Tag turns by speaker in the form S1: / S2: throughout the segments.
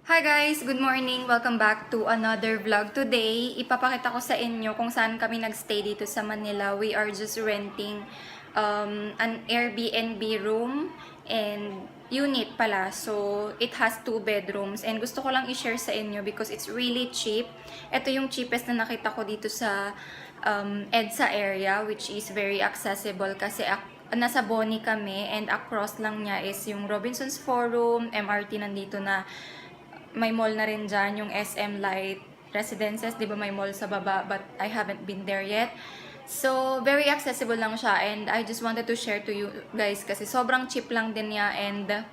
S1: Hi guys! Good morning! Welcome back to another vlog. Today, ipapakita ko sa inyo kung saan kami nagstay dito sa Manila. We are just renting an Airbnb room and unit pala. So, it has 2 bedrooms. And gusto ko lang i-share sa inyo because it's really cheap. Ito yung cheapest na nakita ko dito sa EDSA area, which is very accessible kasi nasa Boni kami and across lang niya is yung Robinsons Forum, MRT nandito na. May mall na rin dyan, yung SM Light Residences, di ba may mall sa baba, but I haven't been there yet. So, very accessible lang siya and I just wanted to share to you guys kasi sobrang cheap lang din niya and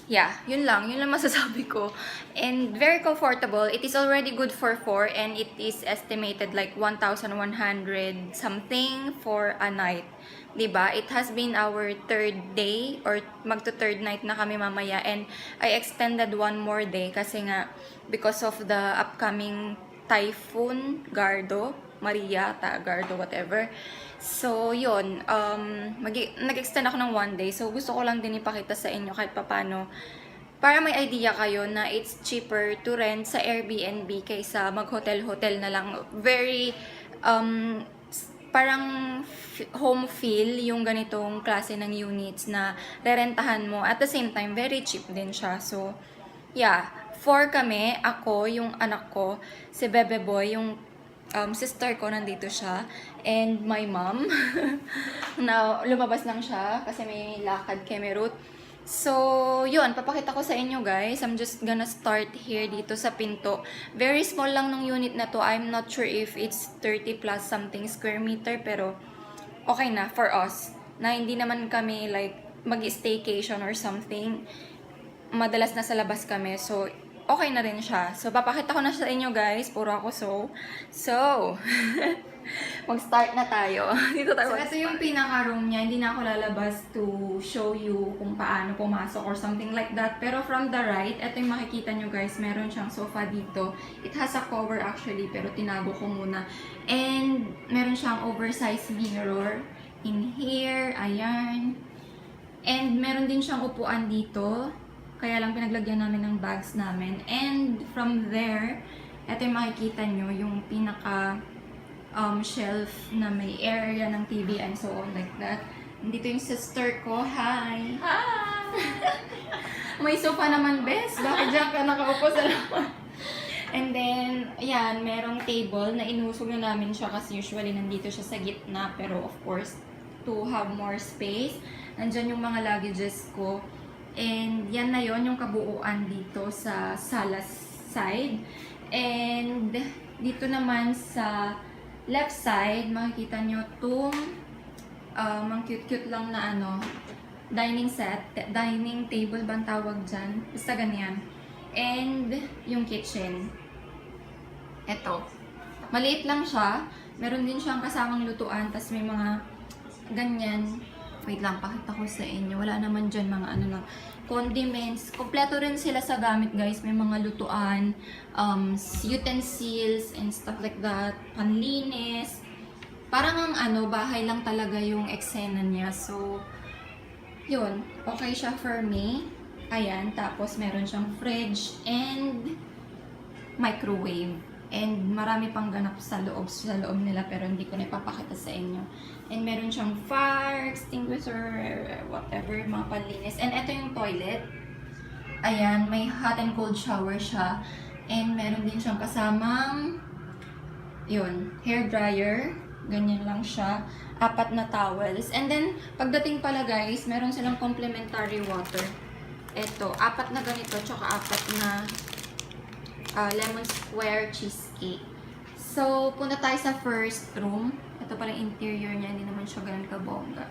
S1: yeah, yun lang masasabi ko. And very comfortable. It is already good for 4 and it is estimated like 1,100 something for a night. Diba? It has been our 3rd day or magto 3rd night na kami mamaya and I extended 1 more day kasi nga because of the upcoming typhoon Maria, Gardo, whatever. So, yun. Nag-extend ako ng 1 day. So, gusto ko lang din ipakita sa inyo kahit papano para may idea kayo na it's cheaper to rent sa Airbnb kaysa mag-hotel-hotel na lang. Very, parang home feel yung ganitong klase ng units na rerentahan mo. At the same time, very cheap din siya. So, yeah. 4 kami. Ako, yung anak ko, si Bebe Boy, yung sister ko, nandito siya. And my mom. Now, lumabas lang siya kasi may lakad kay Ruth. So, yun. Papakita ko sa inyo, guys. I'm just gonna start here dito sa pinto. Very small lang ng unit na to. I'm not sure if it's 30 plus something square meter. Pero, okay na for us. Na hindi naman kami like mag-staycation or something. Madalas na sa labas kami. So, okay na rin siya. So, papakita ko na sa inyo, guys. Puro ako So, mag-start na tayo. Dito tayo. So, ito yung pinaka-room niya. Hindi na ako lalabas to show you kung paano pumasok or something like that. Pero from the right, ito yung makikita nyo, guys. Meron siyang sofa dito. It has a cover actually, pero tinago ko muna. And, meron siyang oversized mirror in here. Ayan. And, meron din siyang upuan dito. Kaya lang pinaglagyan namin ng bags namin. And from there, ito yung makikita nyo, yung pinaka shelf na may area ng TV and so on like that. Dito yung sister ko. Hi! Hi! May sofa naman, bes. Bakit dyan ka nakaupo sa laman? And then, ayan, merong table na inusog na namin siya kasi usually nandito siya sa gitna. Pero of course, to have more space, nandyan yung mga luggages ko. And yan na yon yung kabuuan dito sa sala side. And dito naman sa left side, makikita nyo itong ang cute-cute lang na dining set, dining table bang tawag dyan? Basta ganyan. And yung kitchen. Eto. Maliit lang siya. Meron din siyang kasamang lutuan. Tas may mga ganyan. Wait lang, pakita ko sa inyo. Wala naman dyan mga lang, condiments. Kompleto rin sila sa gamit, guys. May mga lutuan, utensils, and stuff like that. Panlinis. Parang bahay lang talaga yung eksena niya. So, yun. Okay siya for me. Ayan. Tapos, meron siyang fridge and microwave. And marami pang ganap sa loob nila pero hindi ko na ipapakita sa inyo. And meron siyang fire extinguisher, whatever, mga panlinis. And ito yung toilet. Ayan, may hot and cold shower siya. And meron din siyang kasamang, yun, hair dryer. Ganyan lang siya. 4 na towels. And then, pagdating pala guys, meron silang complimentary water. Ito, 4 na ganito, tsaka 4 na lemon square cheesecake. So, punta tayo sa first room. Ito pala yung interior niya. Hindi naman siya ganun kabongga.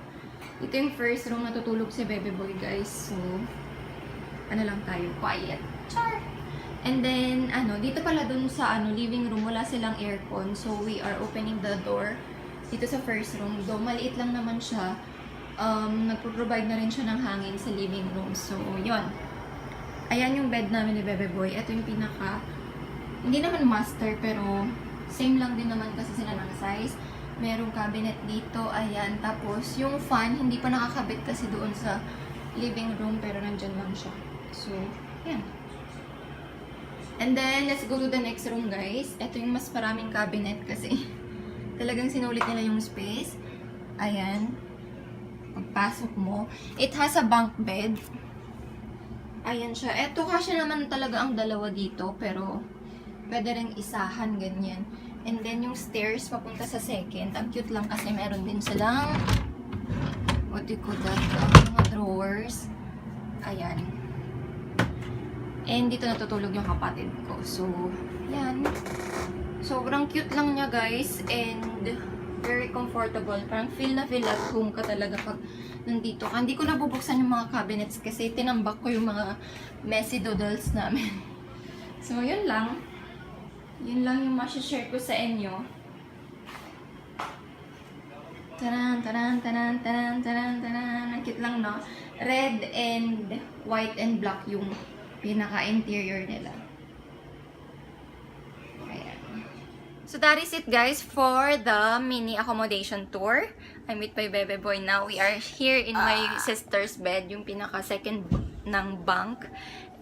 S1: Ito yung first room. Natutulog si Bebe Boy, guys. So, lang tayo. Quiet. Char! And then, dito pala dun sa living room, wala silang aircon. So, we are opening the door dito sa first room. Though, maliit lang naman siya. Nagpo-provide na rin siya ng hangin sa living room. So, yun. Ayan yung bed namin ni Bebe Boy. Ito yung pinaka, hindi naman master, pero same lang din naman kasi sila ng size. Merong cabinet dito. Ayan. Tapos, yung fan, hindi pa nakakabit kasi doon sa living room, pero nandyan lang siya. So, ayan. And then, let's go to the next room, guys. Ito yung mas maraming cabinet kasi talagang sinulit nila yung space. Ayan. Pagpasok mo. It has a bunk bed. Ayan siya. Ito kasi naman talaga ang dalawa dito, pero pwede rin isahan, ganyan. And then, yung stairs papunta sa second. Ang cute lang kasi meron din silang what do you call that? Mga drawers. Ayan. And dito natutulog yung kapatid ko. So, yan. Sobrang cute lang niya, guys. And very comfortable. Parang feel at home ka talaga pag nandito ka. Hindi ko nabubuksan yung mga cabinets kasi tinambak ko yung mga messy doodles namin. So, yun lang. Yun lang yung masashare ko sa inyo. Taran, taran, taran, taran, taran, taran. Ang cute lang, no? Red and white and black yung pinaka-interior nila. Ayan. So, that is it, guys, for the mini accommodation tour. I'm with my bebe boy now. We are here in my sister's bed, yung pinaka-second ng bunk.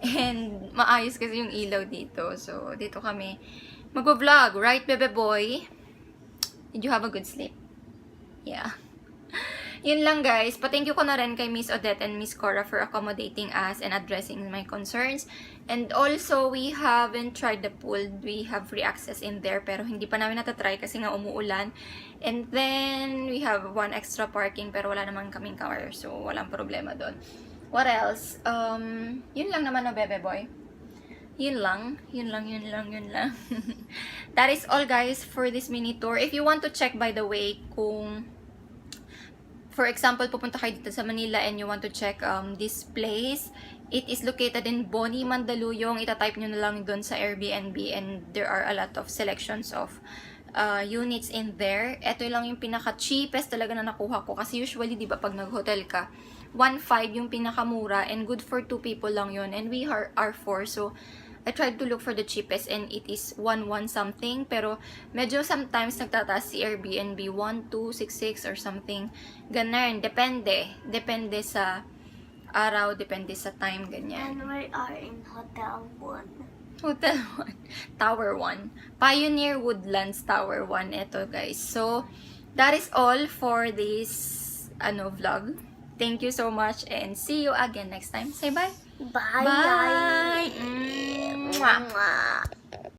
S1: And maayos kasi yung ilaw dito. So, dito kami mag-vlog. Right, bebe boy? Did you have a good sleep? Yeah. Yun lang, guys. Pa-thank you ko na rin kay Miss Odette and Miss Cora for accommodating us and addressing my concerns. And also, we haven't tried the pool. We have free access in there, pero hindi pa namin natatry kasi nga umuulan. And then, we have one extra parking, pero wala naman kaming car. So, walang problema doon. What else? Yun lang naman, no, bebe boy. Yun lang. That is all, guys, for this mini tour. If you want to check, by the way, kung for example, pupunta kayo dito sa Manila and you want to check this place, it is located in Boni, Mandaluyong. Ita-type nyo na lang doon sa Airbnb and there are a lot of selections of units in there. Ito lang yung pinaka-cheapest talaga na nakuha ko. Kasi usually, di ba, pag nag-hotel ka, 1.5 yung pinakamura and good for 2 people lang yun. And we are 4, so I tried to look for the cheapest and it is 1.1 something. Pero medyo sometimes nagtataas si Airbnb 1.266 or something. Ganun. Depende. Depende sa araw. Depende sa time. Ganyan.
S2: And we are in Hotel 1.
S1: Hotel 1. Tower 1. Pioneer Woodlands Tower 1. Ito, guys. So, that is all for this vlog. Thank you so much and see you again next time. Say bye.
S2: Bye.
S1: Bye.
S2: Mwah.